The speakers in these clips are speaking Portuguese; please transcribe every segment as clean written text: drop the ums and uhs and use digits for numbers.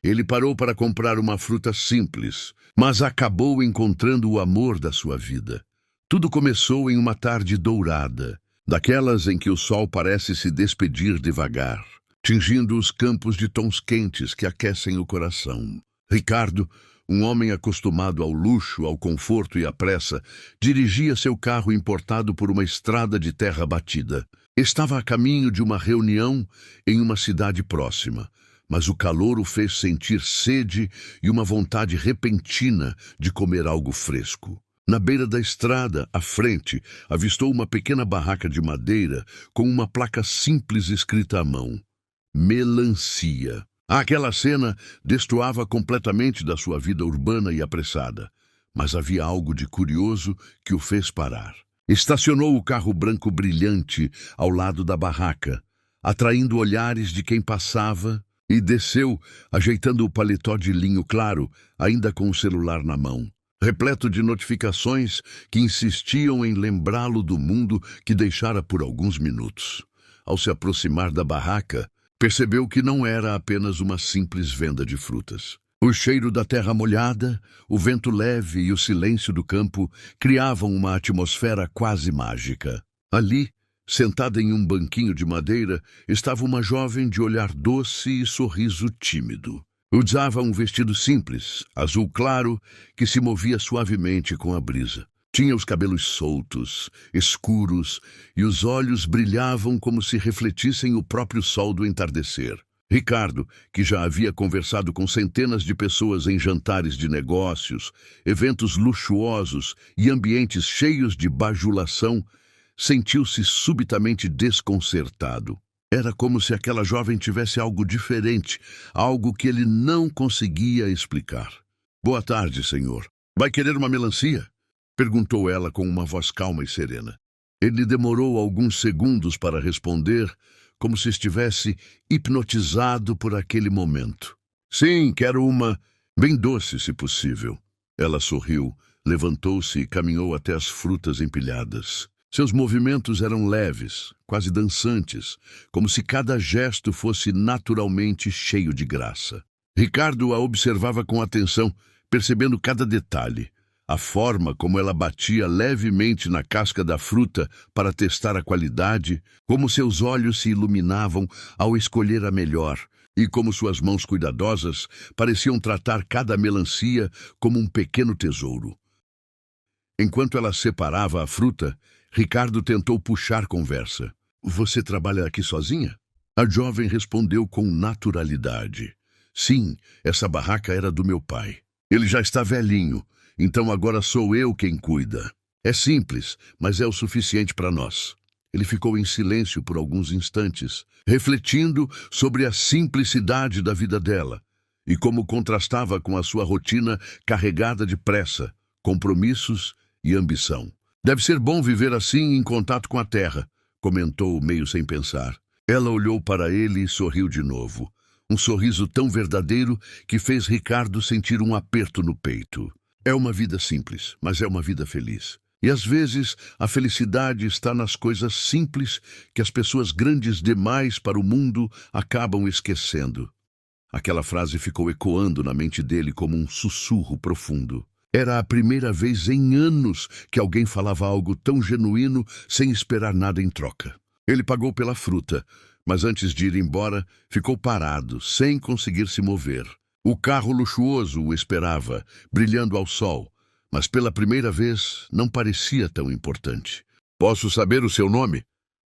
Ele parou para comprar uma fruta simples, mas acabou encontrando o amor da sua vida. Tudo começou em uma tarde dourada, daquelas em que o sol parece se despedir devagar, tingindo os campos de tons quentes que aquecem o coração. Ricardo, um homem acostumado ao luxo, ao conforto e à pressa, dirigia seu carro importado por uma estrada de terra batida. Estava a caminho de uma reunião em uma cidade próxima, mas o calor o fez sentir sede e uma vontade repentina de comer algo fresco. Na beira da estrada, à frente, avistou uma pequena barraca de madeira com uma placa simples escrita à mão: Melancia. Aquela cena destoava completamente da sua vida urbana e apressada, mas havia algo de curioso que o fez parar. Estacionou o carro branco brilhante ao lado da barraca, atraindo olhares de quem passava, e desceu, ajeitando o paletó de linho claro, ainda com o celular na mão, repleto de notificações que insistiam em lembrá-lo do mundo que deixara por alguns minutos. Ao se aproximar da barraca, percebeu que não era apenas uma simples venda de frutas. O cheiro da terra molhada, o vento leve e o silêncio do campo criavam uma atmosfera quase mágica. Ali, sentada em um banquinho de madeira, estava uma jovem de olhar doce e sorriso tímido. Usava um vestido simples, azul claro, que se movia suavemente com a brisa. Tinha os cabelos soltos, escuros, e os olhos brilhavam como se refletissem o próprio sol do entardecer. Ricardo, que já havia conversado com centenas de pessoas em jantares de negócios, eventos luxuosos e ambientes cheios de bajulação, sentiu-se subitamente desconcertado. Era como se aquela jovem tivesse algo diferente, algo que ele não conseguia explicar. "Boa tarde, senhor. Vai querer uma melancia?" perguntou ela com uma voz calma e serena. Ele demorou alguns segundos para responder, como se estivesse hipnotizado por aquele momento. "Sim, quero uma bem doce, se possível." Ela sorriu, levantou-se e caminhou até as frutas empilhadas. Seus movimentos eram leves, quase dançantes, como se cada gesto fosse naturalmente cheio de graça. Ricardo a observava com atenção, percebendo cada detalhe. A forma como ela batia levemente na casca da fruta para testar a qualidade, como seus olhos se iluminavam ao escolher a melhor, e como suas mãos cuidadosas pareciam tratar cada melancia como um pequeno tesouro. Enquanto ela separava a fruta, Ricardo tentou puxar conversa. "Você trabalha aqui sozinha?" A jovem respondeu com naturalidade. "Sim, essa barraca era do meu pai. Ele já está velhinho, então agora sou eu quem cuida. É simples, mas é o suficiente para nós." Ele ficou em silêncio por alguns instantes, refletindo sobre a simplicidade da vida dela e como contrastava com a sua rotina carregada de pressa, compromissos e ambição. "Deve ser bom viver assim em contato com a terra", comentou meio sem pensar. Ela olhou para ele e sorriu de novo. Um sorriso tão verdadeiro que fez Ricardo sentir um aperto no peito. É uma vida simples, mas é uma vida feliz. E às vezes a felicidade está nas coisas simples que as pessoas grandes demais para o mundo acabam esquecendo. Aquela frase ficou ecoando na mente dele como um sussurro profundo. Era a primeira vez em anos que alguém falava algo tão genuíno sem esperar nada em troca. Ele pagou pela fruta, mas antes de ir embora, ficou parado, sem conseguir se mover. O carro luxuoso o esperava, brilhando ao sol, mas pela primeira vez não parecia tão importante. "Posso saber o seu nome?"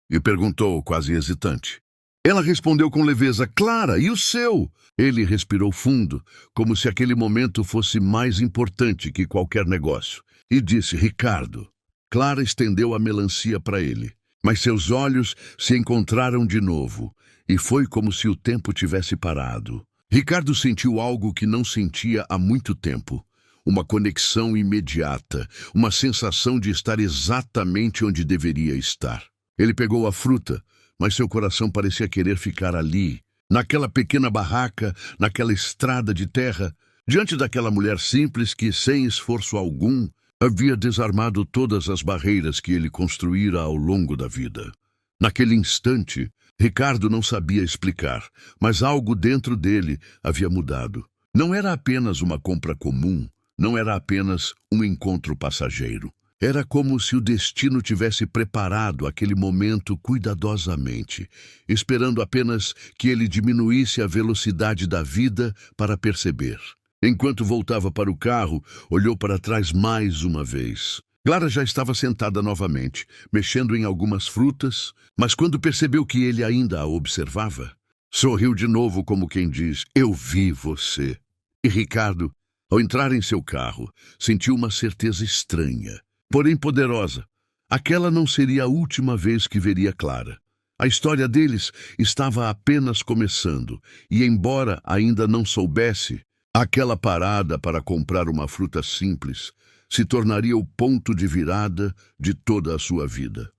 e perguntou, quase hesitante. Ela respondeu com leveza: "Clara, e o seu?" Ele respirou fundo, como se aquele momento fosse mais importante que qualquer negócio, e disse: "Ricardo." Clara estendeu a melancia para ele, mas seus olhos se encontraram de novo, e foi como se o tempo tivesse parado. Ricardo sentiu algo que não sentia há muito tempo. Uma conexão imediata, uma sensação de estar exatamente onde deveria estar. Ele pegou a fruta, mas seu coração parecia querer ficar ali, naquela pequena barraca, naquela estrada de terra, diante daquela mulher simples que, sem esforço algum, havia desarmado todas as barreiras que ele construíra ao longo da vida. Naquele instante, Ricardo não sabia explicar, mas algo dentro dele havia mudado. Não era apenas uma compra comum, não era apenas um encontro passageiro. Era como se o destino tivesse preparado aquele momento cuidadosamente, esperando apenas que ele diminuísse a velocidade da vida para perceber. Enquanto voltava para o carro, olhou para trás mais uma vez. Clara já estava sentada novamente, mexendo em algumas frutas, mas quando percebeu que ele ainda a observava, sorriu de novo como quem diz, "Eu vi você." E Ricardo, ao entrar em seu carro, sentiu uma certeza estranha, porém poderosa. Aquela não seria a última vez que veria Clara. A história deles estava apenas começando, e embora ainda não soubesse, aquela parada para comprar uma fruta simples se tornaria o ponto de virada de toda a sua vida.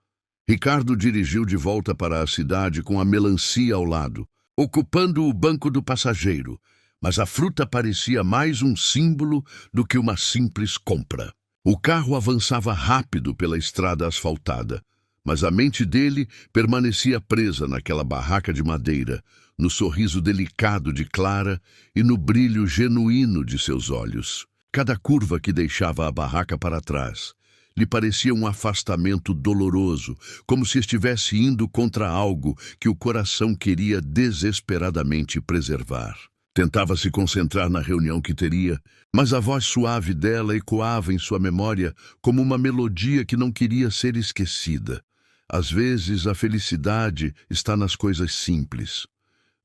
Ricardo dirigiu de volta para a cidade com a melancia ao lado, ocupando o banco do passageiro, mas a fruta parecia mais um símbolo do que uma simples compra. O carro avançava rápido pela estrada asfaltada, mas a mente dele permanecia presa naquela barraca de madeira, no sorriso delicado de Clara e no brilho genuíno de seus olhos. Cada curva que deixava a barraca para trás lhe parecia um afastamento doloroso, como se estivesse indo contra algo que o coração queria desesperadamente preservar. Tentava se concentrar na reunião que teria, mas a voz suave dela ecoava em sua memória como uma melodia que não queria ser esquecida. Às vezes, a felicidade está nas coisas simples.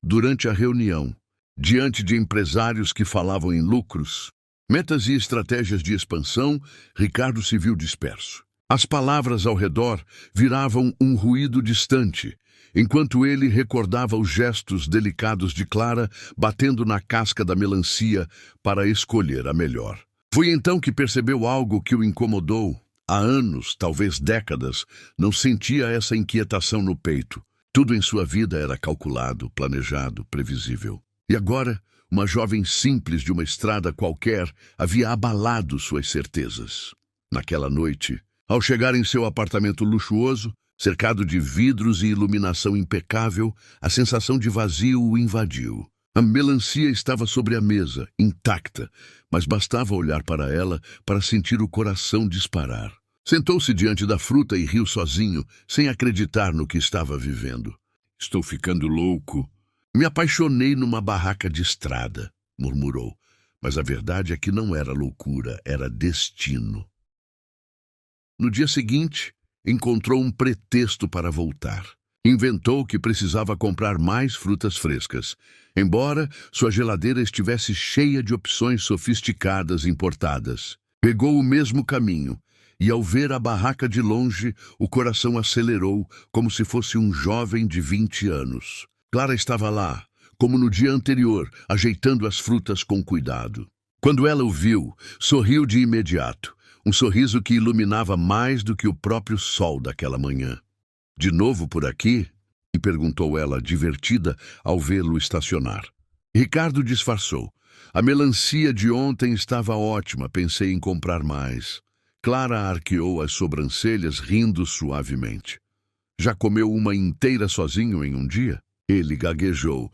Durante a reunião, diante de empresários que falavam em lucros, metas e estratégias de expansão, Ricardo se viu disperso. As palavras ao redor viravam um ruído distante, enquanto ele recordava os gestos delicados de Clara batendo na casca da melancia para escolher a melhor. Foi então que percebeu algo que o incomodou. Há anos, talvez décadas, não sentia essa inquietação no peito. Tudo em sua vida era calculado, planejado, previsível. E agora, uma jovem simples de uma estrada qualquer havia abalado suas certezas. Naquela noite, ao chegar em seu apartamento luxuoso, cercado de vidros e iluminação impecável, a sensação de vazio o invadiu. A melancia estava sobre a mesa, intacta, mas bastava olhar para ela para sentir o coração disparar. Sentou-se diante da fruta e riu sozinho, sem acreditar no que estava vivendo. "Estou ficando louco. Me apaixonei numa barraca de estrada", murmurou. Mas a verdade é que não era loucura, era destino. No dia seguinte, encontrou um pretexto para voltar. Inventou que precisava comprar mais frutas frescas, embora sua geladeira estivesse cheia de opções sofisticadas importadas. Pegou o mesmo caminho, e ao ver a barraca de longe, o coração acelerou como se fosse um jovem de 20 anos. Clara estava lá, como no dia anterior, ajeitando as frutas com cuidado. Quando ela o viu, sorriu de imediato, um sorriso que iluminava mais do que o próprio sol daquela manhã. "De novo por aqui?" e perguntou ela, divertida, ao vê-lo estacionar. Ricardo disfarçou. "A melancia de ontem estava ótima, pensei em comprar mais." Clara arqueou as sobrancelhas, rindo suavemente. "Já comeu uma inteira sozinho em um dia?" Ele gaguejou.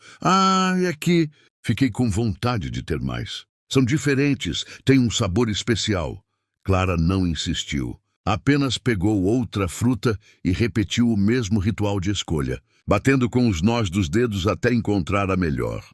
É que fiquei com vontade de ter mais. São diferentes, têm um sabor especial." Clara não insistiu. Apenas pegou outra fruta e repetiu o mesmo ritual de escolha, batendo com os nós dos dedos até encontrar a melhor.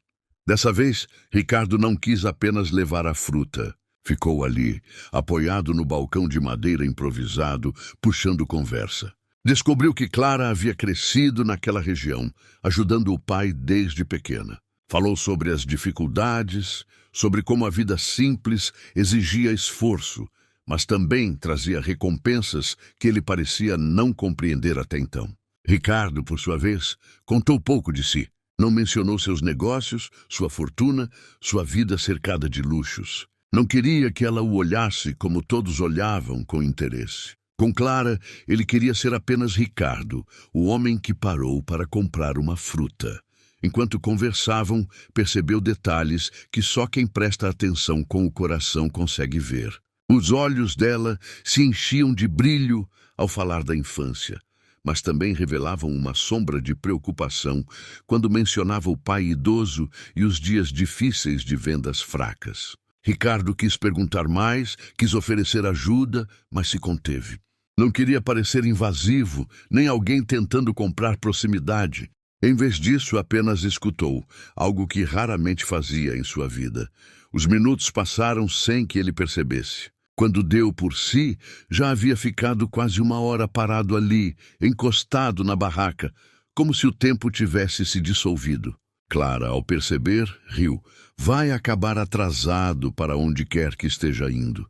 Dessa vez, Ricardo não quis apenas levar a fruta. Ficou ali, apoiado no balcão de madeira improvisado, puxando conversa. Descobriu que Clara havia crescido naquela região, ajudando o pai desde pequena. Falou sobre as dificuldades, sobre como a vida simples exigia esforço, mas também trazia recompensas que ele parecia não compreender até então. Ricardo, por sua vez, contou pouco de si. Não mencionou seus negócios, sua fortuna, sua vida cercada de luxos. Não queria que ela o olhasse como todos olhavam com interesse. Com Clara, ele queria ser apenas Ricardo, o homem que parou para comprar uma fruta. Enquanto conversavam, percebeu detalhes que só quem presta atenção com o coração consegue ver. Os olhos dela se enchiam de brilho ao falar da infância, mas também revelavam uma sombra de preocupação quando mencionava o pai idoso e os dias difíceis de vendas fracas. Ricardo quis perguntar mais, quis oferecer ajuda, mas se conteve. Não queria parecer invasivo, nem alguém tentando comprar proximidade. Em vez disso, apenas escutou, algo que raramente fazia em sua vida. Os minutos passaram sem que ele percebesse. Quando deu por si, já havia ficado quase uma hora parado ali, encostado na barraca, como se o tempo tivesse se dissolvido. Clara, ao perceber, riu. Vai acabar atrasado para onde quer que esteja indo.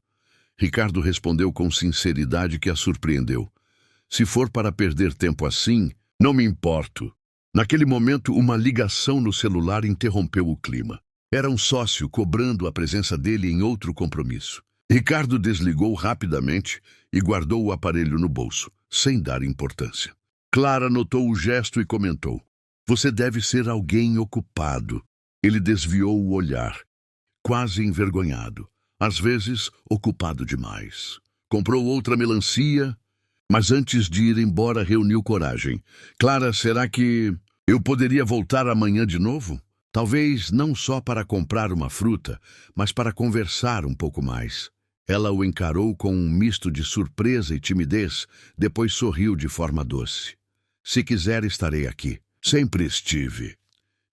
Ricardo respondeu com sinceridade que a surpreendeu. Se for para perder tempo assim, não me importo. Naquele momento, uma ligação no celular interrompeu o clima. Era um sócio cobrando a presença dele em outro compromisso. Ricardo desligou rapidamente e guardou o aparelho no bolso, sem dar importância. Clara notou o gesto e comentou. Você deve ser alguém ocupado. Ele desviou o olhar, quase envergonhado. Às vezes, ocupado demais. Comprou outra melancia, mas antes de ir embora reuniu coragem. Clara, será que eu poderia voltar amanhã de novo? Talvez não só para comprar uma fruta, mas para conversar um pouco mais. Ela o encarou com um misto de surpresa e timidez, depois sorriu de forma doce. Se quiser, estarei aqui. Sempre estive.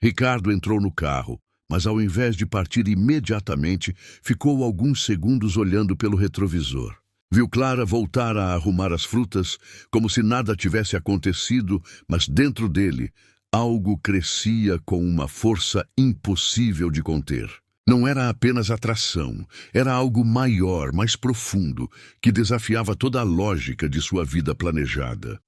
Ricardo entrou no carro, mas ao invés de partir imediatamente, ficou alguns segundos olhando pelo retrovisor. Viu Clara voltar a arrumar as frutas, como se nada tivesse acontecido, mas dentro dele, algo crescia com uma força impossível de conter. Não era apenas atração, era algo maior, mais profundo, que desafiava toda a lógica de sua vida planejada.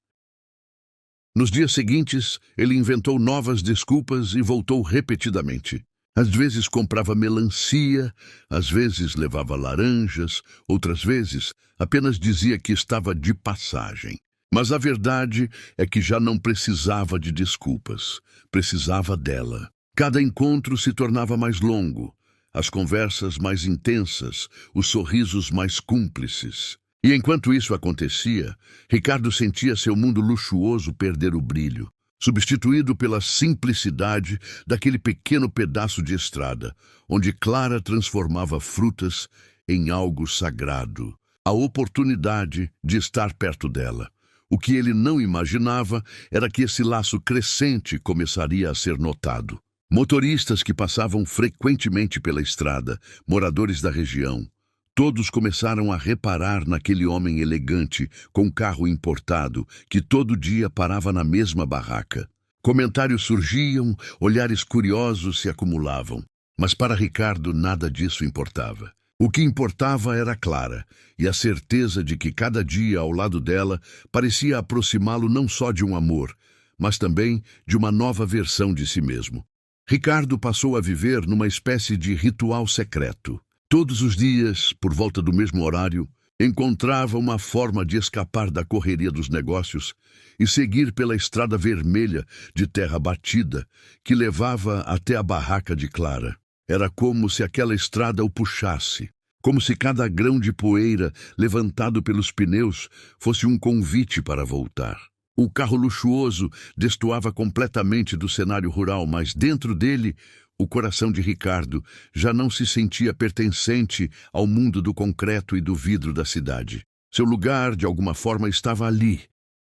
Nos dias seguintes, ele inventou novas desculpas e voltou repetidamente. Às vezes comprava melancia, às vezes levava laranjas, outras vezes apenas dizia que estava de passagem. Mas a verdade é que já não precisava de desculpas, precisava dela. Cada encontro se tornava mais longo, as conversas mais intensas, os sorrisos mais cúmplices. E enquanto isso acontecia, Ricardo sentia seu mundo luxuoso perder o brilho, substituído pela simplicidade daquele pequeno pedaço de estrada, onde Clara transformava frutas em algo sagrado, a oportunidade de estar perto dela. O que ele não imaginava era que esse laço crescente começaria a ser notado. Motoristas que passavam frequentemente pela estrada, moradores da região, todos começaram a reparar naquele homem elegante, com carro importado, que todo dia parava na mesma barraca. Comentários surgiam, olhares curiosos se acumulavam. Mas para Ricardo nada disso importava. O que importava era Clara, e a certeza de que cada dia ao lado dela parecia aproximá-lo não só de um amor, mas também de uma nova versão de si mesmo. Ricardo passou a viver numa espécie de ritual secreto. Todos os dias, por volta do mesmo horário, encontrava uma forma de escapar da correria dos negócios e seguir pela estrada vermelha de terra batida que levava até a barraca de Clara. Era como se aquela estrada o puxasse, como se cada grão de poeira levantado pelos pneus fosse um convite para voltar. O carro luxuoso destoava completamente do cenário rural, mas dentro dele, o coração de Ricardo já não se sentia pertencente ao mundo do concreto e do vidro da cidade. Seu lugar, de alguma forma, estava ali,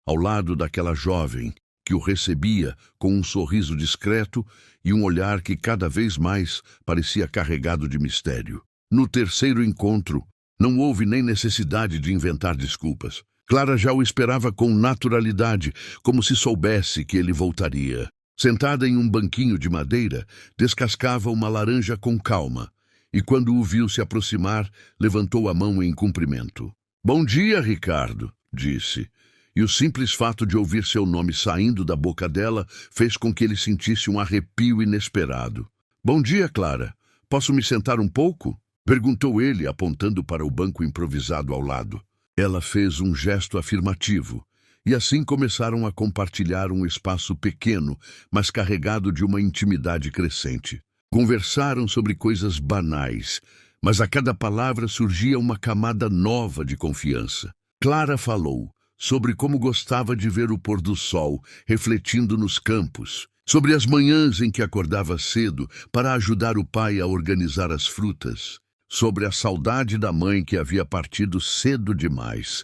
ao lado daquela jovem, que o recebia com um sorriso discreto e um olhar que cada vez mais parecia carregado de mistério. No terceiro encontro, não houve nem necessidade de inventar desculpas. Clara já o esperava com naturalidade, como se soubesse que ele voltaria. Sentada em um banquinho de madeira, descascava uma laranja com calma, e quando o viu se aproximar, levantou a mão em cumprimento. "Bom dia, Ricardo", disse, e o simples fato de ouvir seu nome saindo da boca dela fez com que ele sentisse um arrepio inesperado. "Bom dia, Clara. Posso me sentar um pouco?" perguntou ele, apontando para o banco improvisado ao lado. Ela fez um gesto afirmativo, e assim começaram a compartilhar um espaço pequeno, mas carregado de uma intimidade crescente. Conversaram sobre coisas banais, mas a cada palavra surgia uma camada nova de confiança. Clara falou, sobre como gostava de ver o pôr do sol refletindo nos campos, sobre as manhãs em que acordava cedo para ajudar o pai a organizar as frutas, sobre a saudade da mãe que havia partido cedo demais.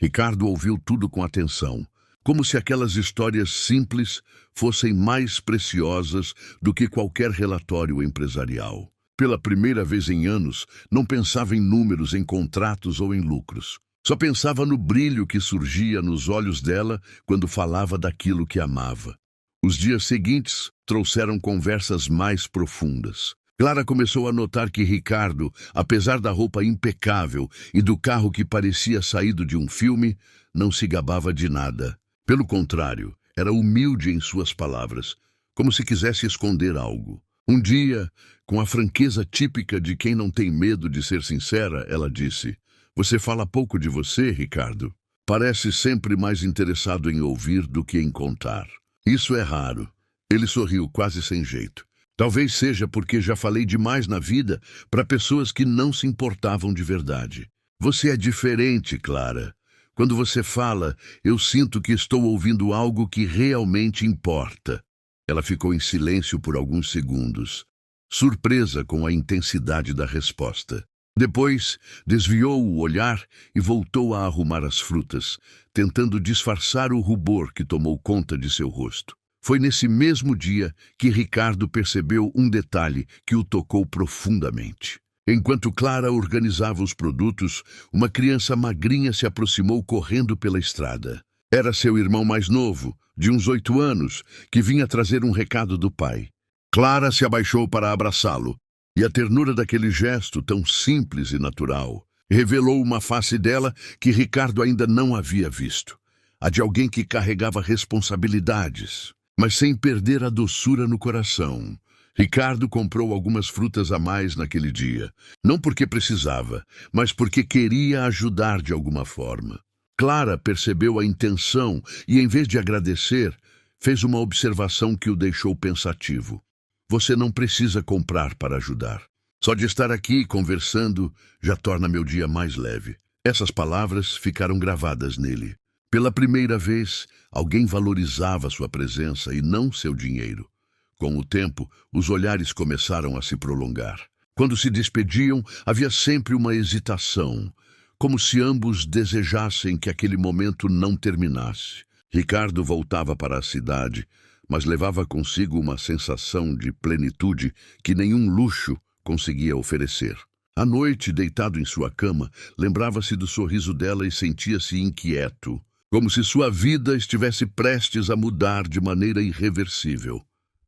Ricardo ouviu tudo com atenção, como se aquelas histórias simples fossem mais preciosas do que qualquer relatório empresarial. Pela primeira vez em anos, não pensava em números, em contratos ou em lucros. Só pensava no brilho que surgia nos olhos dela quando falava daquilo que amava. Os dias seguintes trouxeram conversas mais profundas. Clara começou a notar que Ricardo, apesar da roupa impecável e do carro que parecia saído de um filme, não se gabava de nada. Pelo contrário, era humilde em suas palavras, como se quisesse esconder algo. Um dia, com a franqueza típica de quem não tem medo de ser sincera, ela disse: "Você fala pouco de você, Ricardo. Parece sempre mais interessado em ouvir do que em contar." "Isso é raro." Ele sorriu, quase sem jeito. "Talvez seja porque já falei demais na vida para pessoas que não se importavam de verdade. Você é diferente, Clara. Quando você fala, eu sinto que estou ouvindo algo que realmente importa." Ela ficou em silêncio por alguns segundos, surpresa com a intensidade da resposta. Depois, desviou o olhar e voltou a arrumar as frutas, tentando disfarçar o rubor que tomou conta de seu rosto. Foi nesse mesmo dia que Ricardo percebeu um detalhe que o tocou profundamente. Enquanto Clara organizava os produtos, uma criança magrinha se aproximou correndo pela estrada. Era seu irmão mais novo, de uns 8 anos, que vinha trazer um recado do pai. Clara se abaixou para abraçá-lo, e a ternura daquele gesto, tão simples e natural, revelou uma face dela que Ricardo ainda não havia visto. A de alguém que carregava responsabilidades, mas sem perder a doçura no coração. Ricardo comprou algumas frutas a mais naquele dia, não porque precisava, mas porque queria ajudar de alguma forma. Clara percebeu a intenção e, em vez de agradecer, fez uma observação que o deixou pensativo. "Você não precisa comprar para ajudar. Só de estar aqui conversando já torna meu dia mais leve." Essas palavras ficaram gravadas nele. Pela primeira vez, alguém valorizava sua presença e não seu dinheiro. Com o tempo, os olhares começaram a se prolongar. Quando se despediam, havia sempre uma hesitação, como se ambos desejassem que aquele momento não terminasse. Ricardo voltava para a cidade, mas levava consigo uma sensação de plenitude que nenhum luxo conseguia oferecer. À noite, deitado em sua cama, lembrava-se do sorriso dela e sentia-se inquieto, como se sua vida estivesse prestes a mudar de maneira irreversível.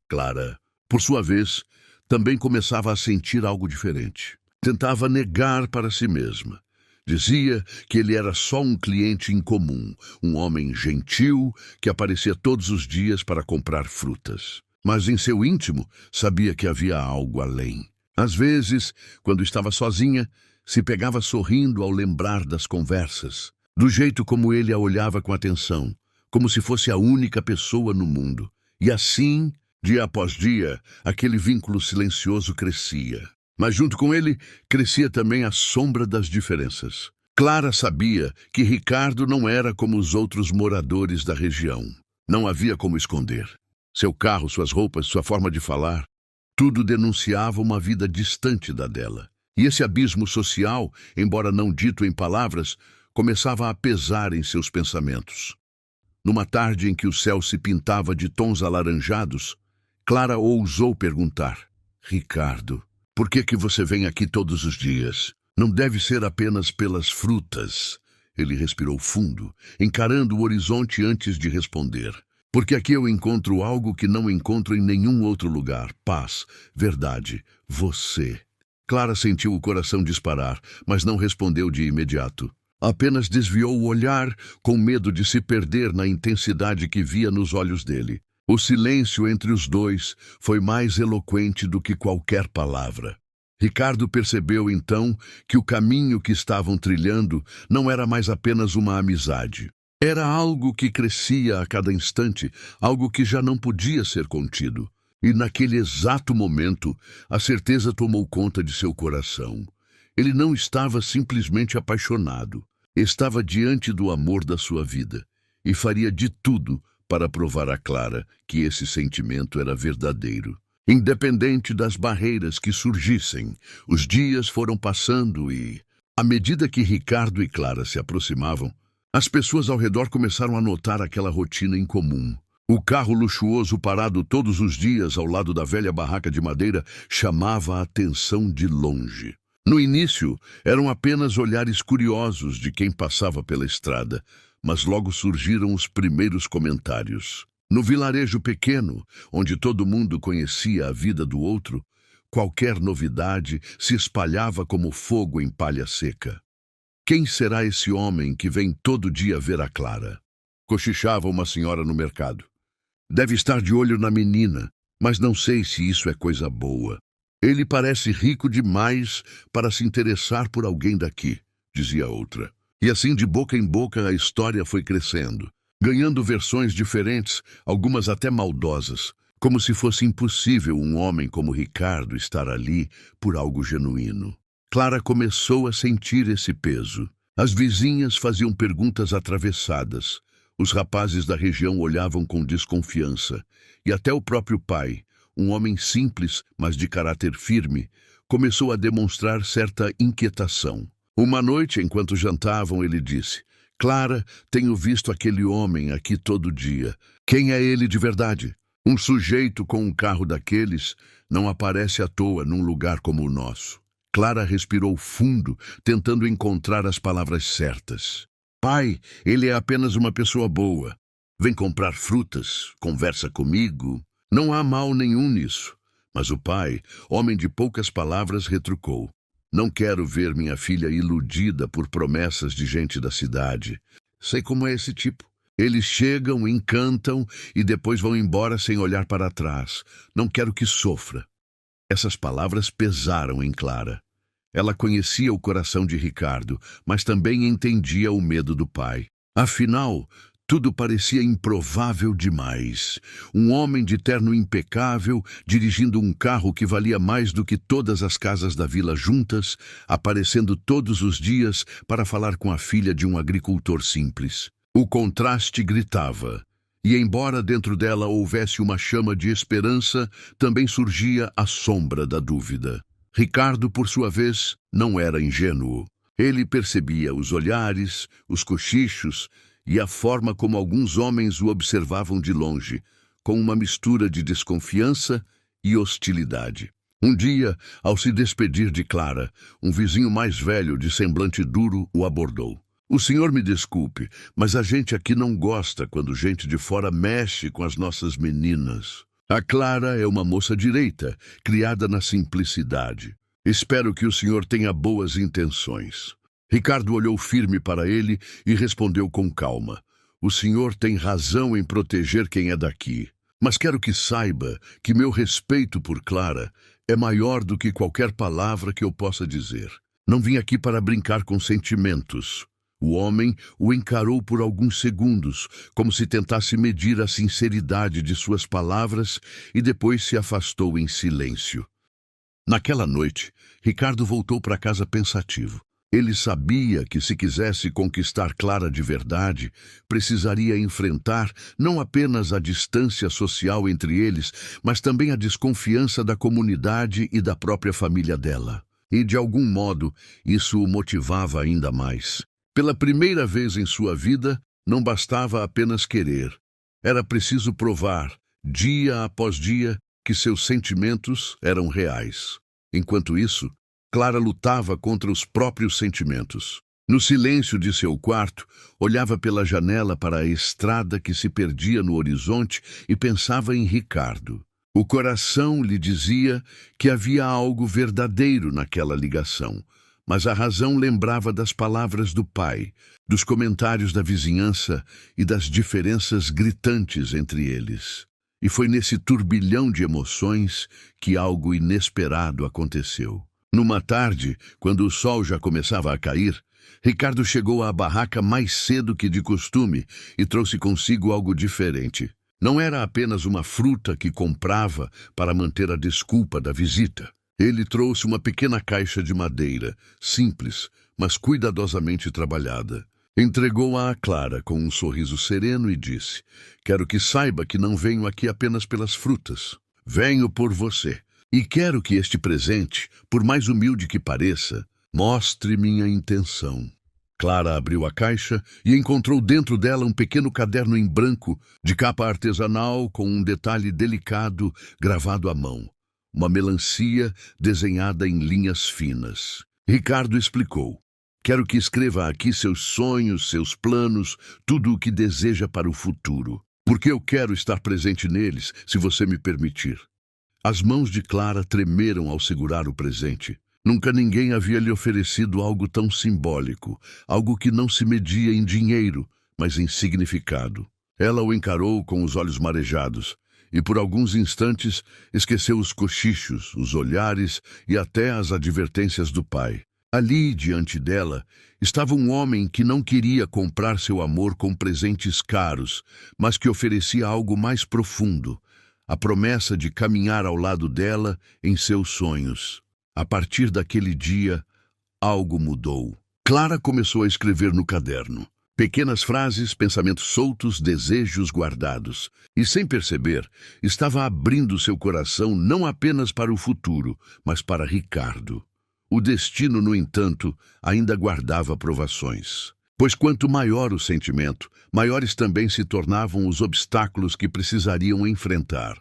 Clara, por sua vez, também começava a sentir algo diferente. Tentava negar para si mesma. Dizia que ele era só um cliente incomum, um homem gentil que aparecia todos os dias para comprar frutas. Mas em seu íntimo sabia que havia algo além. Às vezes, quando estava sozinha, se pegava sorrindo ao lembrar das conversas, do jeito como ele a olhava com atenção, como se fosse a única pessoa no mundo. E assim, dia após dia, aquele vínculo silencioso crescia. Mas junto com ele, crescia também a sombra das diferenças. Clara sabia que Ricardo não era como os outros moradores da região. Não havia como esconder. Seu carro, suas roupas, sua forma de falar, tudo denunciava uma vida distante da dela. E esse abismo social, embora não dito em palavras, começava a pesar em seus pensamentos. Numa tarde em que o céu se pintava de tons alaranjados, Clara ousou perguntar: "Ricardo, por que você vem aqui todos os dias? Não deve ser apenas pelas frutas." Ele respirou fundo, encarando o horizonte antes de responder. "Porque aqui eu encontro algo que não encontro em nenhum outro lugar. Paz, verdade, você." Clara sentiu o coração disparar, mas não respondeu de imediato. Apenas desviou o olhar, com medo de se perder na intensidade que via nos olhos dele. O silêncio entre os dois foi mais eloquente do que qualquer palavra. Ricardo percebeu então que o caminho que estavam trilhando não era mais apenas uma amizade. Era algo que crescia a cada instante, algo que já não podia ser contido. E naquele exato momento, a certeza tomou conta de seu coração. Ele não estava simplesmente apaixonado. Estava diante do amor da sua vida e faria de tudo para provar a Clara que esse sentimento era verdadeiro. Independente das barreiras que surgissem, os dias foram passando e, à medida que Ricardo e Clara se aproximavam, as pessoas ao redor começaram a notar aquela rotina incomum. O carro luxuoso parado todos os dias ao lado da velha barraca de madeira chamava a atenção de longe. No início, eram apenas olhares curiosos de quem passava pela estrada, mas logo surgiram os primeiros comentários. No vilarejo pequeno, onde todo mundo conhecia a vida do outro, qualquer novidade se espalhava como fogo em palha seca. Quem será esse homem que vem todo dia ver a Clara? Cochichava uma senhora no mercado. Deve estar de olho na menina, mas não sei se isso é coisa boa. Ele parece rico demais para se interessar por alguém daqui, dizia outra. E assim, de boca em boca, a história foi crescendo, ganhando versões diferentes, algumas até maldosas, como se fosse impossível um homem como Ricardo estar ali por algo genuíno. Clara começou a sentir esse peso. As vizinhas faziam perguntas atravessadas. Os rapazes da região olhavam com desconfiança. E até o próprio pai, um homem simples, mas de caráter firme, começou a demonstrar certa inquietação. Uma noite, enquanto jantavam, ele disse: Clara, tenho visto aquele homem aqui todo dia. Quem é ele de verdade? Um sujeito com um carro daqueles não aparece à toa num lugar como o nosso. Clara respirou fundo, tentando encontrar as palavras certas. Pai, ele é apenas uma pessoa boa. Vem comprar frutas, conversa comigo. Não há mal nenhum nisso. Mas o pai, homem de poucas palavras, retrucou. Não quero ver minha filha iludida por promessas de gente da cidade. Sei como é esse tipo. Eles chegam, encantam e depois vão embora sem olhar para trás. Não quero que sofra. Essas palavras pesaram em Clara. Ela conhecia o coração de Ricardo, mas também entendia o medo do pai. Afinal, tudo parecia improvável demais. Um homem de terno impecável, dirigindo um carro que valia mais do que todas as casas da vila juntas, aparecendo todos os dias para falar com a filha de um agricultor simples. O contraste gritava. E embora dentro dela houvesse uma chama de esperança, também surgia a sombra da dúvida. Ricardo, por sua vez, não era ingênuo. Ele percebia os olhares, os cochichos e a forma como alguns homens o observavam de longe, com uma mistura de desconfiança e hostilidade. Um dia, ao se despedir de Clara, um vizinho mais velho, de semblante duro, o abordou. O senhor me desculpe, mas a gente aqui não gosta quando gente de fora mexe com as nossas meninas. A Clara é uma moça direita, criada na simplicidade. Espero que o senhor tenha boas intenções. Ricardo olhou firme para ele e respondeu com calma. O senhor tem razão em proteger quem é daqui. Mas quero que saiba que meu respeito por Clara é maior do que qualquer palavra que eu possa dizer. Não vim aqui para brincar com sentimentos. O homem o encarou por alguns segundos, como se tentasse medir a sinceridade de suas palavras, e depois se afastou em silêncio. Naquela noite, Ricardo voltou para casa pensativo. Ele sabia que, se quisesse conquistar Clara de verdade, precisaria enfrentar não apenas a distância social entre eles, mas também a desconfiança da comunidade e da própria família dela. E, de algum modo, isso o motivava ainda mais. Pela primeira vez em sua vida, não bastava apenas querer. Era preciso provar, dia após dia, que seus sentimentos eram reais. Enquanto isso, Clara lutava contra os próprios sentimentos. No silêncio de seu quarto, olhava pela janela para a estrada que se perdia no horizonte e pensava em Ricardo. O coração lhe dizia que havia algo verdadeiro naquela ligação, mas a razão lembrava das palavras do pai, dos comentários da vizinhança e das diferenças gritantes entre eles. E foi nesse turbilhão de emoções que algo inesperado aconteceu. Numa tarde, quando o sol já começava a cair, Ricardo chegou à barraca mais cedo que de costume e trouxe consigo algo diferente. Não era apenas uma fruta que comprava para manter a desculpa da visita. Ele trouxe uma pequena caixa de madeira, simples, mas cuidadosamente trabalhada. Entregou-a a Clara com um sorriso sereno e disse: "Quero que saiba que não venho aqui apenas pelas frutas. Venho por você. E quero que este presente, por mais humilde que pareça, mostre minha intenção." Clara abriu a caixa e encontrou dentro dela um pequeno caderno em branco, de capa artesanal com um detalhe delicado gravado à mão. Uma melancia desenhada em linhas finas. Ricardo explicou: "Quero que escreva aqui seus sonhos, seus planos, tudo o que deseja para o futuro, porque eu quero estar presente neles, se você me permitir." As mãos de Clara tremeram ao segurar o presente. Nunca ninguém havia lhe oferecido algo tão simbólico, algo que não se media em dinheiro, mas em significado. Ela o encarou com os olhos marejados, e por alguns instantes esqueceu os cochichos, os olhares e até as advertências do pai. Ali, diante dela, estava um homem que não queria comprar seu amor com presentes caros, mas que oferecia algo mais profundo, a promessa de caminhar ao lado dela em seus sonhos. A partir daquele dia, algo mudou. Clara começou a escrever no caderno. Pequenas frases, pensamentos soltos, desejos guardados. E, sem perceber, estava abrindo seu coração não apenas para o futuro, mas para Ricardo. O destino, no entanto, ainda guardava provações. Pois quanto maior o sentimento, maiores também se tornavam os obstáculos que precisariam enfrentar.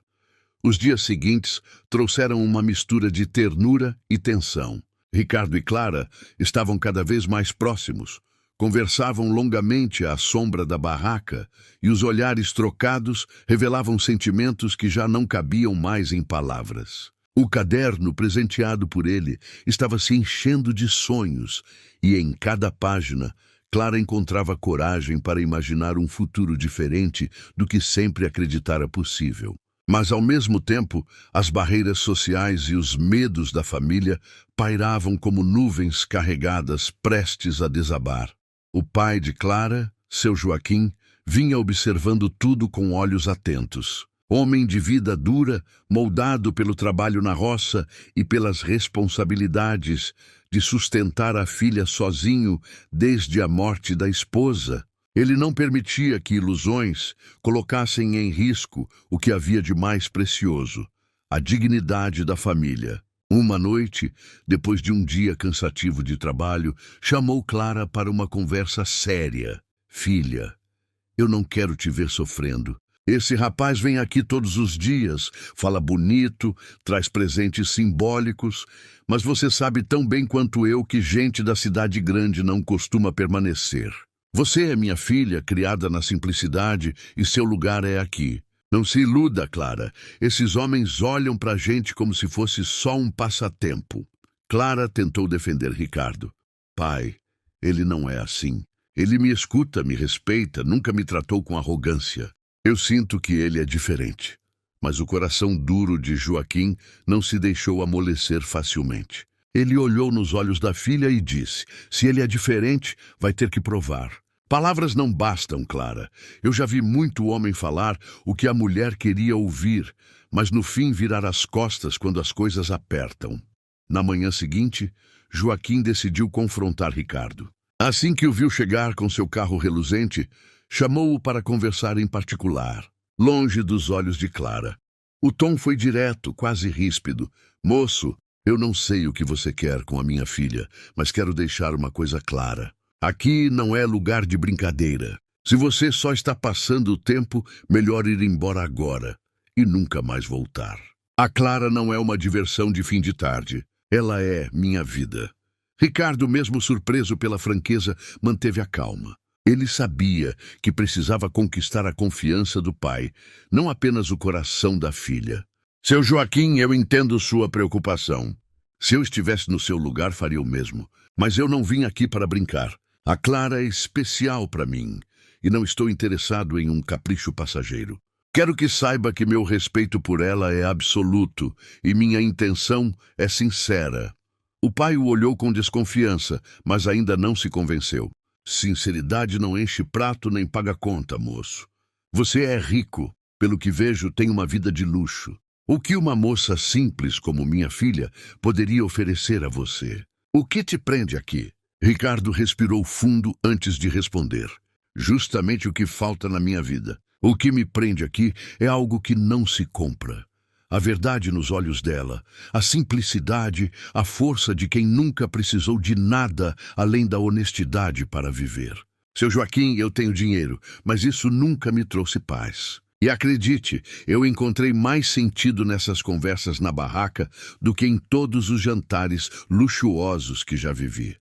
Os dias seguintes trouxeram uma mistura de ternura e tensão. Ricardo e Clara estavam cada vez mais próximos. Conversavam longamente à sombra da barraca e os olhares trocados revelavam sentimentos que já não cabiam mais em palavras. O caderno presenteado por ele estava se enchendo de sonhos e em cada página Clara encontrava coragem para imaginar um futuro diferente do que sempre acreditara possível. Mas, ao mesmo tempo, as barreiras sociais e os medos da família pairavam como nuvens carregadas prestes a desabar. O pai de Clara, seu Joaquim, vinha observando tudo com olhos atentos. Homem de vida dura, moldado pelo trabalho na roça e pelas responsabilidades de sustentar a filha sozinho desde a morte da esposa. Ele não permitia que ilusões colocassem em risco o que havia de mais precioso, a dignidade da família. Uma noite, depois de um dia cansativo de trabalho, chamou Clara para uma conversa séria. "Filha, eu não quero te ver sofrendo. Esse rapaz vem aqui todos os dias, fala bonito, traz presentes simbólicos, mas você sabe tão bem quanto eu que gente da cidade grande não costuma permanecer. Você é minha filha, criada na simplicidade, e seu lugar é aqui. Não se iluda, Clara. Esses homens olham pra gente como se fosse só um passatempo." Clara tentou defender Ricardo. "Pai, ele não é assim. Ele me escuta, me respeita, nunca me tratou com arrogância. Eu sinto que ele é diferente." Mas o coração duro de Joaquim não se deixou amolecer facilmente. Ele olhou nos olhos da filha e disse: "Se ele é diferente, vai ter que provar." Palavras não bastam, Clara. Eu já vi muito homem falar o que a mulher queria ouvir, mas no fim virar as costas quando as coisas apertam. Na manhã seguinte, Joaquim decidiu confrontar Ricardo. Assim que o viu chegar com seu carro reluzente, chamou-o para conversar em particular, longe dos olhos de Clara. O tom foi direto, quase ríspido. "Moço, eu não sei o que você quer com a minha filha, mas quero deixar uma coisa clara. Aqui não é lugar de brincadeira. Se você só está passando o tempo, melhor ir embora agora e nunca mais voltar. A Clara não é uma diversão de fim de tarde. Ela é minha vida." Ricardo, mesmo surpreso pela franqueza, manteve a calma. Ele sabia que precisava conquistar a confiança do pai, não apenas o coração da filha. "Seu Joaquim, eu entendo sua preocupação. Se eu estivesse no seu lugar, faria o mesmo. Mas eu não vim aqui para brincar. A Clara é especial para mim, e não estou interessado em um capricho passageiro. Quero que saiba que meu respeito por ela é absoluto, e minha intenção é sincera." O pai o olhou com desconfiança, mas ainda não se convenceu. "Sinceridade não enche prato nem paga conta, moço. Você é rico. Pelo que vejo, tem uma vida de luxo. O que uma moça simples como minha filha poderia oferecer a você? O que te prende aqui? Ricardo respirou fundo antes de responder. Justamente o que falta na minha vida. O que me prende aqui é algo que não se compra. A verdade nos olhos dela, a simplicidade, a força de quem nunca precisou de nada além da honestidade para viver. Seu Joaquim, eu tenho dinheiro, mas isso nunca me trouxe paz. E acredite, eu encontrei mais sentido nessas conversas na barraca do que em todos os jantares luxuosos que já vivi.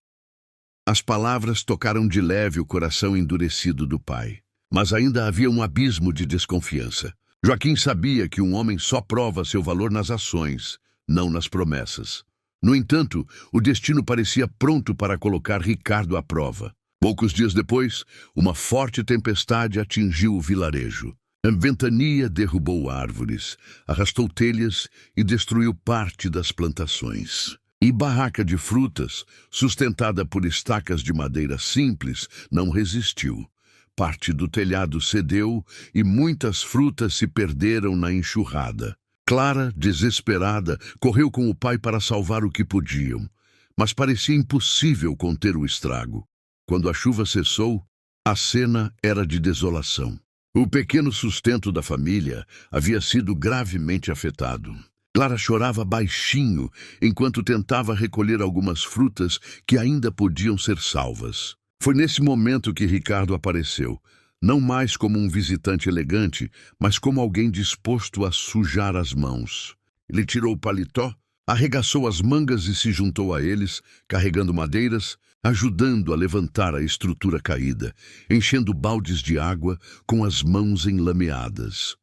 As palavras tocaram de leve o coração endurecido do pai, mas ainda havia um abismo de desconfiança. Joaquim sabia que um homem só prova seu valor nas ações, não nas promessas. No entanto, o destino parecia pronto para colocar Ricardo à prova. Poucos dias depois, uma forte tempestade atingiu o vilarejo. A ventania derrubou árvores, arrastou telhas e destruiu parte das plantações. E barraca de frutas, sustentada por estacas de madeira simples, não resistiu. Parte do telhado cedeu e muitas frutas se perderam na enxurrada. Clara, desesperada, correu com o pai para salvar o que podiam, mas parecia impossível conter o estrago. Quando a chuva cessou, a cena era de desolação. O pequeno sustento da família havia sido gravemente afetado. Clara chorava baixinho enquanto tentava recolher algumas frutas que ainda podiam ser salvas. Foi nesse momento que Ricardo apareceu, não mais como um visitante elegante, mas como alguém disposto a sujar as mãos. Ele tirou o paletó, arregaçou as mangas e se juntou a eles, carregando madeiras, ajudando a levantar a estrutura caída, enchendo baldes de água com as mãos enlameadas.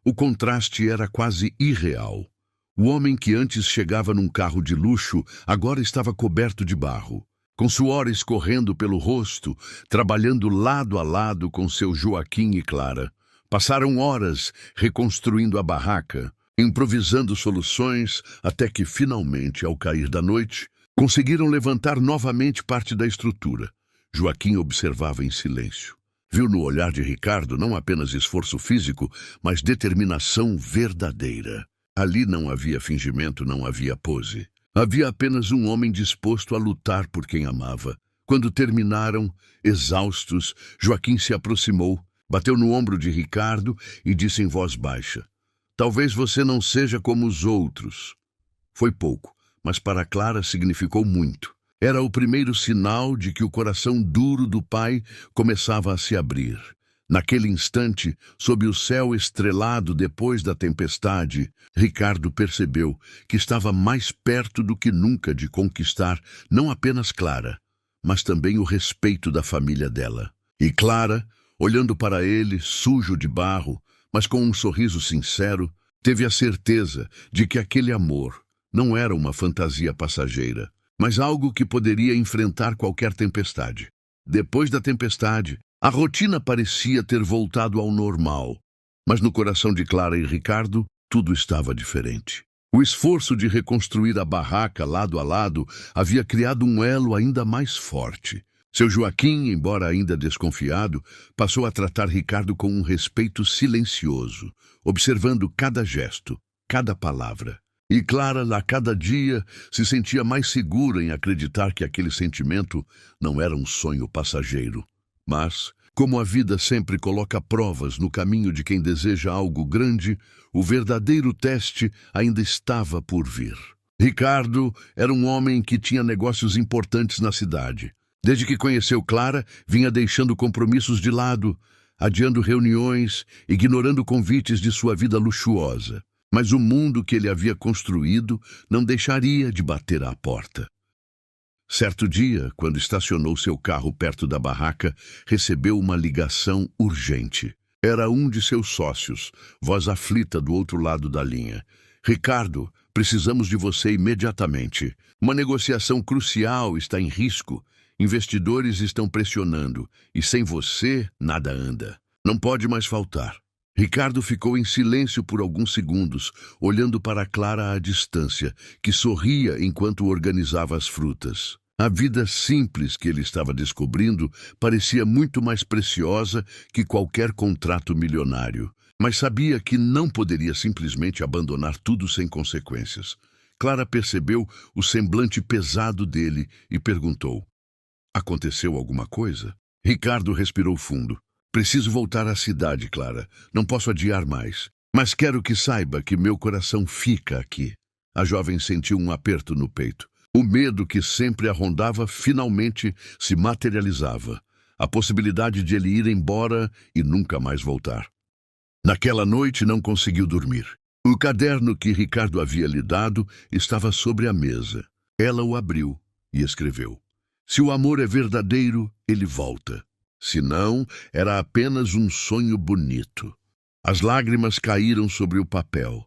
O contraste era quase irreal. O homem que antes chegava num carro de luxo agora estava coberto de barro, com suor escorrendo pelo rosto, trabalhando lado a lado com seu Joaquim e Clara. Passaram horas reconstruindo a barraca, improvisando soluções, até que finalmente, ao cair da noite, conseguiram levantar novamente parte da estrutura. Joaquim observava em silêncio. Viu no olhar de Ricardo não apenas esforço físico, mas determinação verdadeira. Ali não havia fingimento, não havia pose. Havia apenas um homem disposto a lutar por quem amava. Quando terminaram, exaustos, Joaquim se aproximou, bateu no ombro de Ricardo e disse em voz baixa: "Talvez você não seja como os outros." Foi pouco, mas para Clara significou muito. Era o primeiro sinal de que o coração duro do pai começava a se abrir. Naquele instante, sob o céu estrelado depois da tempestade, Ricardo percebeu que estava mais perto do que nunca de conquistar não apenas Clara, mas também o respeito da família dela. E Clara, olhando para ele, sujo de barro, mas com um sorriso sincero, teve a certeza de que aquele amor não era uma fantasia passageira, mas algo que poderia enfrentar qualquer tempestade. Depois da tempestade, a rotina parecia ter voltado ao normal, mas no coração de Clara e Ricardo, tudo estava diferente. O esforço de reconstruir a barraca lado a lado havia criado um elo ainda mais forte. Seu Joaquim, embora ainda desconfiado, passou a tratar Ricardo com um respeito silencioso, observando cada gesto, cada palavra. E Clara, a cada dia, se sentia mais segura em acreditar que aquele sentimento não era um sonho passageiro. Mas, como a vida sempre coloca provas no caminho de quem deseja algo grande, o verdadeiro teste ainda estava por vir. Ricardo era um homem que tinha negócios importantes na cidade. Desde que conheceu Clara, vinha deixando compromissos de lado, adiando reuniões, ignorando convites de sua vida luxuosa. Mas o mundo que ele havia construído não deixaria de bater à porta. Certo dia, quando estacionou seu carro perto da barraca, recebeu uma ligação urgente. Era um de seus sócios, voz aflita do outro lado da linha. "Ricardo, precisamos de você imediatamente. Uma negociação crucial está em risco. Investidores estão pressionando, e sem você, nada anda. Não pode mais faltar." Ricardo ficou em silêncio por alguns segundos, olhando para Clara à distância, que sorria enquanto organizava as frutas. A vida simples que ele estava descobrindo parecia muito mais preciosa que qualquer contrato milionário. mas sabia que não poderia simplesmente abandonar tudo sem consequências. Clara percebeu o semblante pesado dele e perguntou: aconteceu alguma coisa? Ricardo respirou fundo. Preciso voltar à cidade, Clara. Não posso adiar mais. Mas quero que saiba que meu coração fica aqui. A jovem sentiu um aperto no peito. O medo que sempre a rondava finalmente se materializava. A possibilidade de ele ir embora e nunca mais voltar. Naquela noite não conseguiu dormir. O caderno que Ricardo havia lhe dado estava sobre a mesa. Ela o abriu e escreveu: se o amor é verdadeiro, ele volta. Se não, era apenas um sonho bonito. As lágrimas caíram sobre o papel,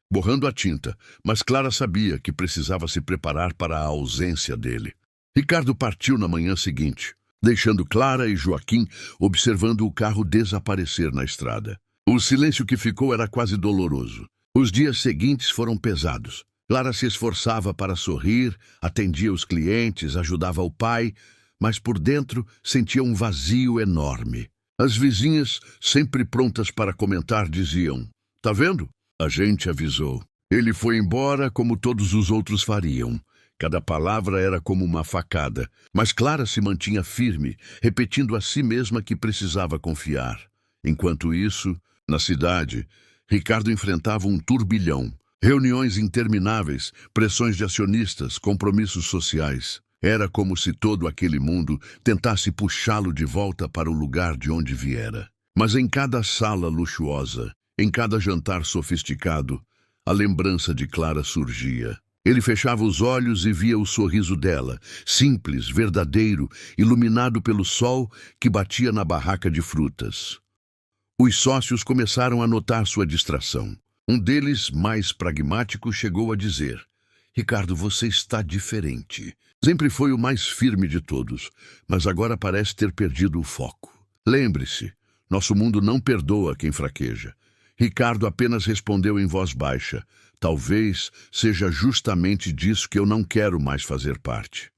borrando a tinta, mas Clara sabia que precisava se preparar para a ausência dele. Ricardo partiu na manhã seguinte, deixando Clara e Joaquim observando o carro desaparecer na estrada. O silêncio que ficou era quase doloroso. Os dias seguintes foram pesados. Clara se esforçava para sorrir, atendia os clientes, ajudava o pai, mas por dentro sentia um vazio enorme. As vizinhas, sempre prontas para comentar, diziam: tá vendo? A gente avisou. Ele foi embora como todos os outros fariam. Cada palavra era como uma facada, mas Clara se mantinha firme, repetindo a si mesma que precisava confiar. Enquanto isso, na cidade, Ricardo enfrentava um turbilhão. Reuniões intermináveis, pressões de acionistas, compromissos sociais. Era como se todo aquele mundo tentasse puxá-lo de volta para o lugar de onde viera. Mas em cada sala luxuosa, em cada jantar sofisticado, a lembrança de Clara surgia. Ele fechava os olhos e via o sorriso dela, simples, verdadeiro, iluminado pelo sol que batia na barraca de frutas. Os sócios começaram a notar sua distração. Um deles, mais pragmático, chegou a dizer: Ricardo, você está diferente. Sempre foi o mais firme de todos, mas agora parece ter perdido o foco. Lembre-se, nosso mundo não perdoa quem fraqueja. Ricardo apenas respondeu em voz baixa: talvez seja justamente disso que eu não quero mais fazer parte.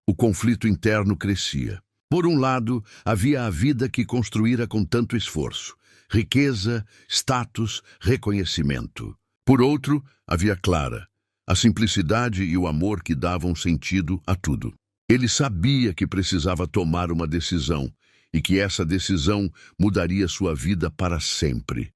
O conflito interno crescia. Por um lado, havia a vida que construíra com tanto esforço. Riqueza, status, reconhecimento. Por outro, havia Clara. A simplicidade e o amor que davam sentido a tudo. Ele sabia que precisava tomar uma decisão e que essa decisão mudaria sua vida para sempre.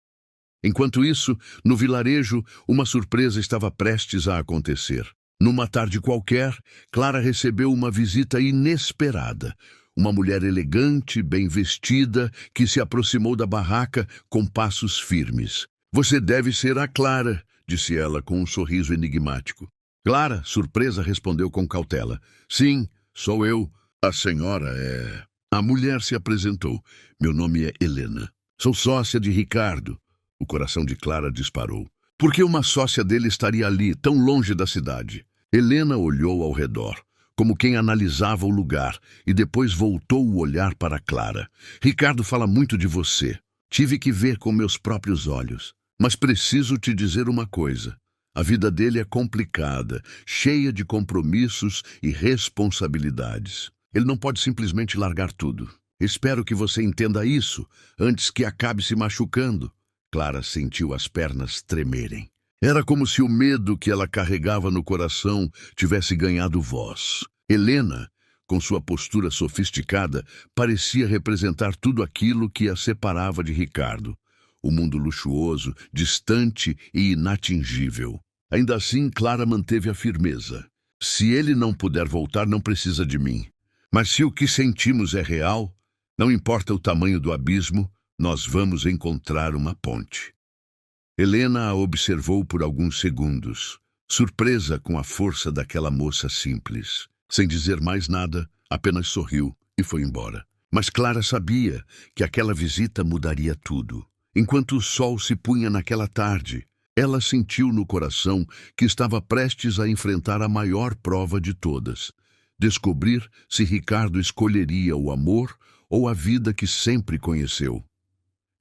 Enquanto isso, no vilarejo, uma surpresa estava prestes a acontecer. Numa tarde qualquer, Clara recebeu uma visita inesperada. Uma mulher elegante, bem vestida, que se aproximou da barraca com passos firmes. Você deve ser a Clara, disse ela com um sorriso enigmático. Clara, surpresa, respondeu com cautela. Sim, sou eu. A senhora é... A mulher se apresentou. Meu nome é Helena. Sou sócia de Ricardo. O coração de Clara disparou. Por que uma sócia dele estaria ali, tão longe da cidade? Helena olhou ao redor, como quem analisava o lugar, e depois voltou o olhar para Clara. Ricardo fala muito de você. Tive que ver com meus próprios olhos. Mas preciso te dizer uma coisa. A vida dele é complicada, cheia de compromissos e responsabilidades. Ele não pode simplesmente largar tudo. Espero que você entenda isso antes que acabe se machucando. Clara sentiu as pernas tremerem. Era como se o medo que ela carregava no coração tivesse ganhado voz. Helena, com sua postura sofisticada, parecia representar tudo aquilo que a separava de Ricardo. O mundo luxuoso, distante e inatingível. Ainda assim, Clara manteve a firmeza. Se ele não puder voltar, não precisa de mim. Mas se o que sentimos é real, não importa o tamanho do abismo, nós vamos encontrar uma ponte. Helena a observou por alguns segundos, surpresa com a força daquela moça simples. Sem dizer mais nada, apenas sorriu e foi embora. Mas Clara sabia que aquela visita mudaria tudo. Enquanto o sol se punha naquela tarde, ela sentiu no coração que estava prestes a enfrentar a maior prova de todas. Descobrir se Ricardo escolheria o amor ou a vida que sempre conheceu.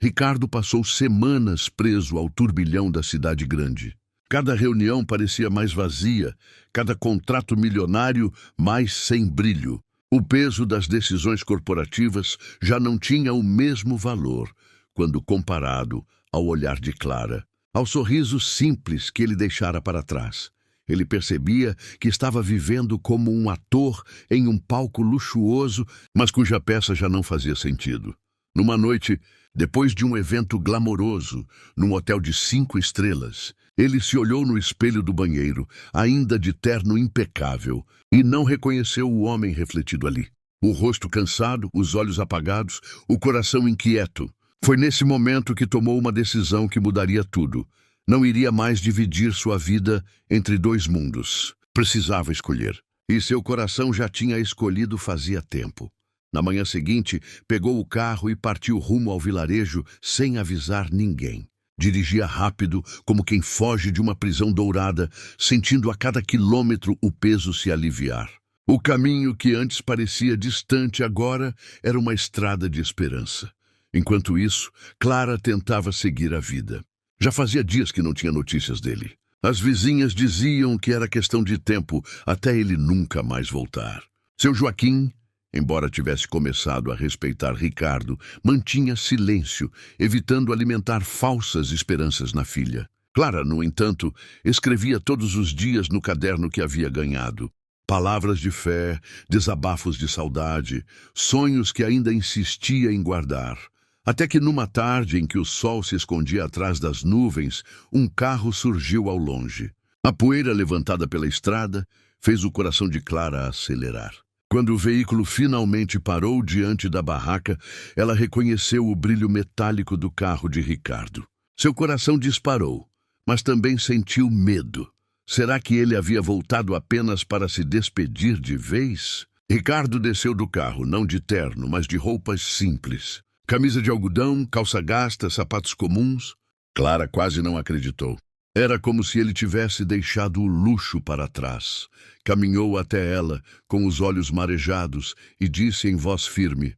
Ricardo passou semanas preso ao turbilhão da cidade grande. Cada reunião parecia mais vazia, cada contrato milionário mais sem brilho. O peso das decisões corporativas já não tinha o mesmo valor quando comparado ao olhar de Clara, ao sorriso simples que ele deixara para trás. Ele percebia que estava vivendo como um ator em um palco luxuoso, mas cuja peça já não fazia sentido. Numa noite, depois de um evento glamouroso, num hotel de 5 estrelas, ele se olhou no espelho do banheiro, ainda de terno impecável, e não reconheceu o homem refletido ali. O rosto cansado, os olhos apagados, o coração inquieto. Foi nesse momento que tomou uma decisão que mudaria tudo. Não iria mais dividir sua vida entre 2 mundos. Precisava escolher. E seu coração já tinha escolhido fazia tempo. Na manhã seguinte, pegou o carro e partiu rumo ao vilarejo sem avisar ninguém. Dirigia rápido, como quem foge de uma prisão dourada, sentindo a cada quilômetro o peso se aliviar. O caminho que antes parecia distante agora era uma estrada de esperança. Enquanto isso, Clara tentava seguir a vida. Já fazia dias que não tinha notícias dele. As vizinhas diziam que era questão de tempo até ele nunca mais voltar. Seu Joaquim, embora tivesse começado a respeitar Ricardo, mantinha silêncio, evitando alimentar falsas esperanças na filha. Clara, no entanto, escrevia todos os dias no caderno que havia ganhado. Palavras de fé, desabafos de saudade, sonhos que ainda insistia em guardar. Até que numa tarde em que o sol se escondia atrás das nuvens, um carro surgiu ao longe. A poeira levantada pela estrada fez o coração de Clara acelerar. Quando o veículo finalmente parou diante da barraca, ela reconheceu o brilho metálico do carro de Ricardo. Seu coração disparou, mas também sentiu medo. Será que ele havia voltado apenas para se despedir de vez? Ricardo desceu do carro, não de terno, mas de roupas simples. Camisa de algodão, calça gasta, sapatos comuns. Clara quase não acreditou. Era como se ele tivesse deixado o luxo para trás. Caminhou até ela, com os olhos marejados, e disse em voz firme: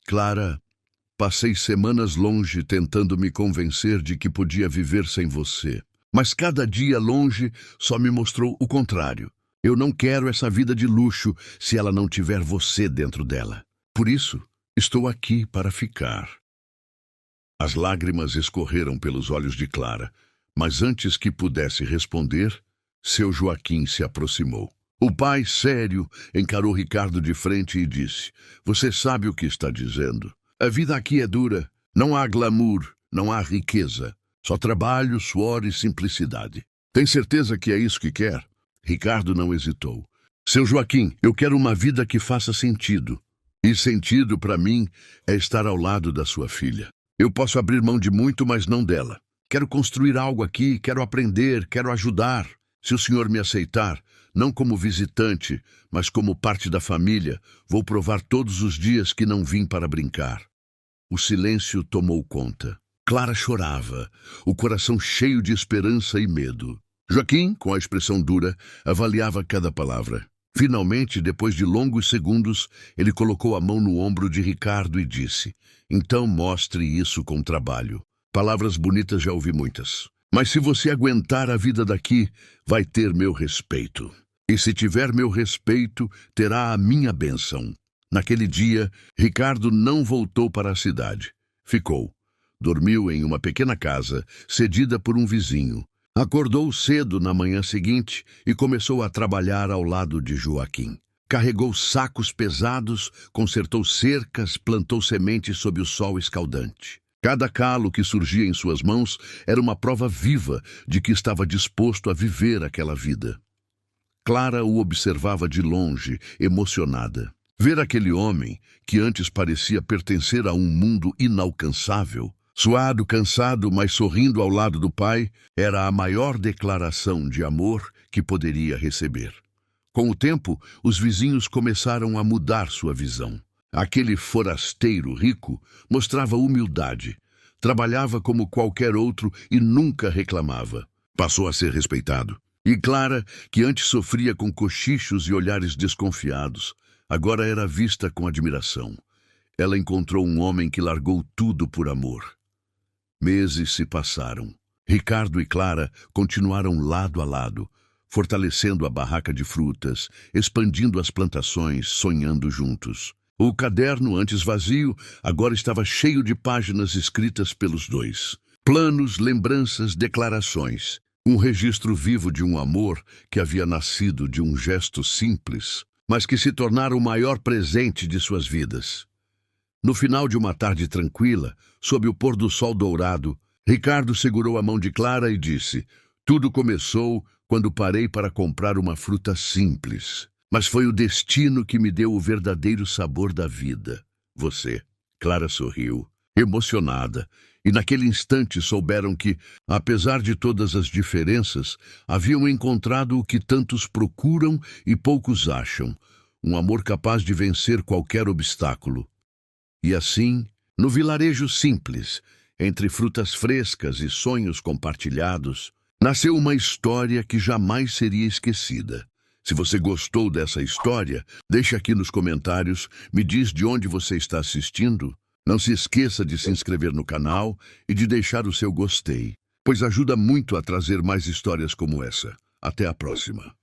Clara, passei semanas longe tentando me convencer de que podia viver sem você. Mas cada dia longe só me mostrou o contrário. Eu não quero essa vida de luxo se ela não tiver você dentro dela. Por isso, estou aqui para ficar. As lágrimas escorreram pelos olhos de Clara, mas antes que pudesse responder, seu Joaquim se aproximou. O pai, sério, encarou Ricardo de frente e disse: Você sabe o que está dizendo. A vida aqui é dura. Não há glamour, não há riqueza. Só trabalho, suor e simplicidade. Tem certeza que é isso que quer? Ricardo não hesitou. Seu Joaquim, eu quero uma vida que faça sentido. E sentido, para mim, é estar ao lado da sua filha. Eu posso abrir mão de muito, mas não dela. Quero construir algo aqui, quero aprender, quero ajudar. Se o senhor me aceitar, não como visitante, mas como parte da família, vou provar todos os dias que não vim para brincar. O silêncio tomou conta. Clara chorava, o coração cheio de esperança e medo. Joaquim, com a expressão dura, avaliava cada palavra. Finalmente, depois de longos segundos, ele colocou a mão no ombro de Ricardo e disse: Então mostre isso com trabalho. Palavras bonitas já ouvi muitas. Mas se você aguentar a vida daqui, vai ter meu respeito. E se tiver meu respeito, terá a minha bênção. Naquele dia, Ricardo não voltou para a cidade. Ficou. Dormiu em uma pequena casa, cedida por um vizinho. Acordou cedo na manhã seguinte e começou a trabalhar ao lado de Joaquim. Carregou sacos pesados, consertou cercas, plantou sementes sob o sol escaldante. Cada calo que surgia em suas mãos era uma prova viva de que estava disposto a viver aquela vida. Clara o observava de longe, emocionada. Ver aquele homem, que antes parecia pertencer a um mundo inalcançável, suado, cansado, mas sorrindo ao lado do pai, era a maior declaração de amor que poderia receber. Com o tempo, os vizinhos começaram a mudar sua visão. Aquele forasteiro rico mostrava humildade, trabalhava como qualquer outro e nunca reclamava. Passou a ser respeitado. E Clara, que antes sofria com cochichos e olhares desconfiados, agora era vista com admiração. Ela encontrou um homem que largou tudo por amor. Meses se passaram. Ricardo e Clara continuaram lado a lado, fortalecendo a barraca de frutas, expandindo as plantações, sonhando juntos. O caderno, antes vazio, agora estava cheio de páginas escritas pelos dois. Planos, lembranças, declarações. Um registro vivo de um amor que havia nascido de um gesto simples, mas que se tornara o maior presente de suas vidas. No final de uma tarde tranquila, sob o pôr do sol dourado, Ricardo segurou a mão de Clara e disse: "Tudo começou quando parei para comprar uma fruta simples. Mas foi o destino que me deu o verdadeiro sabor da vida. Você." Clara sorriu, emocionada, e naquele instante souberam que, apesar de todas as diferenças, haviam encontrado o que tantos procuram e poucos acham: um amor capaz de vencer qualquer obstáculo. E assim, no vilarejo simples, entre frutas frescas e sonhos compartilhados, nasceu uma história que jamais seria esquecida. Se você gostou dessa história, deixe aqui nos comentários, me diz de onde você está assistindo. Não se esqueça de se inscrever no canal e de deixar o seu gostei, pois ajuda muito a trazer mais histórias como essa. Até a próxima.